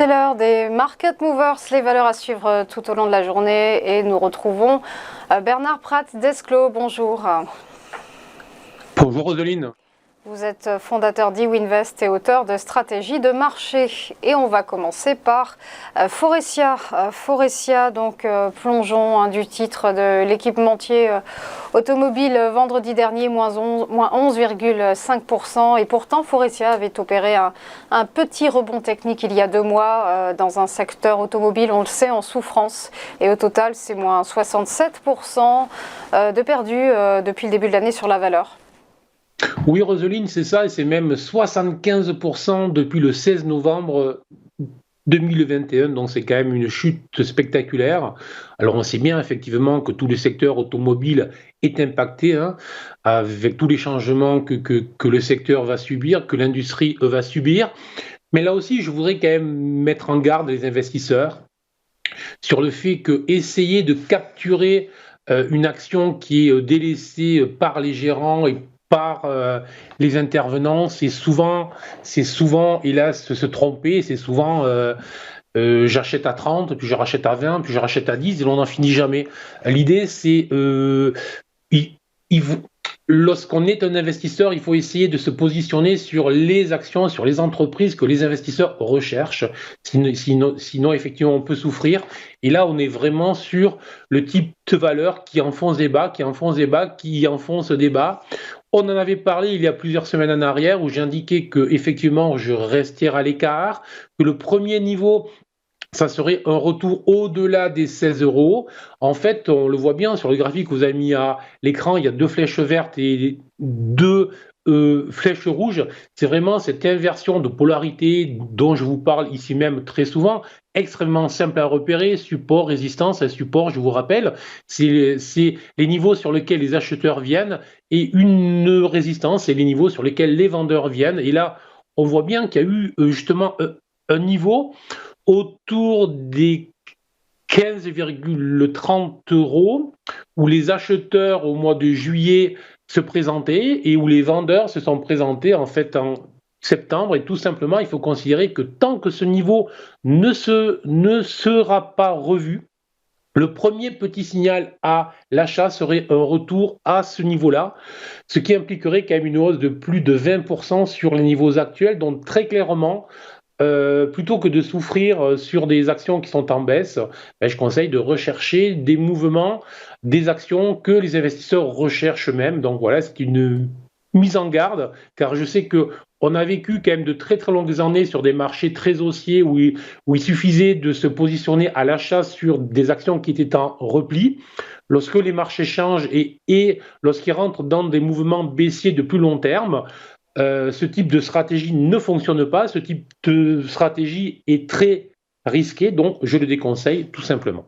C'est l'heure des Market Movers, les valeurs à suivre tout au long de la journée. Et nous retrouvons Bernard Pratt d'Esclos. Bonjour. Bonjour Roseline. Vous êtes fondateur d'Ewinvest et auteur de Stratégie de marché. Et on va commencer par Faurecia. Faurecia, donc plongeon du titre de l'équipementier automobile vendredi dernier, moins 11,5%. Et pourtant, Faurecia avait opéré un petit rebond technique il y a 2 mois dans un secteur automobile, on le sait, en souffrance. Et au total, c'est moins 67% de perdu depuis le début de l'année sur la valeur. Oui, Roseline, c'est ça, et c'est même 75% depuis le 16 novembre 2021, donc c'est quand même une chute spectaculaire. Alors on sait bien effectivement que tout le secteur automobile est impacté, hein, avec tous les changements que le secteur va subir, que l'industrie va subir. Mais là aussi, je voudrais quand même mettre en garde les investisseurs sur le fait que essayer de capturer une action qui est délaissée par les gérants et par les intervenants, c'est souvent, hélas, se tromper, c'est souvent j'achète à 30, puis je rachète à 20, puis je rachète à 10, et l'on n'en finit jamais. L'idée, c'est il- il vous- lorsqu'on est un investisseur, il faut essayer de se positionner sur les actions, sur les entreprises que les investisseurs recherchent. Sinon, effectivement, on peut souffrir. Et là, on est vraiment sur le type de valeur qui enfonce des bas, qui enfonce des bas, qui enfonce des bas. On en avait parlé il y a plusieurs semaines en arrière où j'indiquais que effectivement je restais à l'écart, que le premier niveau ça serait un retour au-delà des 16 euros. En fait, on le voit bien sur le graphique que vous avez mis à l'écran, il y a 2 flèches vertes et 2 flèches rouges. C'est vraiment cette inversion de polarité dont je vous parle ici même très souvent, extrêmement simple à repérer, support, résistance, un support, je vous rappelle, c'est les niveaux sur lesquels les acheteurs viennent et une résistance, c'est les niveaux sur lesquels les vendeurs viennent. Et là, on voit bien qu'il y a eu justement un niveau autour des 15,30 euros, où les acheteurs au mois de juillet se présentaient et où les vendeurs se sont présentés en fait en septembre. Et tout simplement, il faut considérer que tant que ce niveau ne sera pas revu, le premier petit signal à l'achat serait un retour à ce niveau-là, ce qui impliquerait quand même une hausse de plus de 20% sur les niveaux actuels. Donc très clairement, plutôt que de souffrir sur des actions qui sont en baisse, ben, je conseille de rechercher des mouvements, des actions que les investisseurs recherchent eux-mêmes. Donc voilà, c'est une mise en garde, car je sais que on a vécu quand même de très très longues années sur des marchés très haussiers où il suffisait de se positionner à l'achat sur des actions qui étaient en repli. Lorsque les marchés changent et lorsqu'ils rentrent dans des mouvements baissiers de plus long terme, ce type de stratégie ne fonctionne pas, ce type de stratégie est très risqué, donc je le déconseille tout simplement.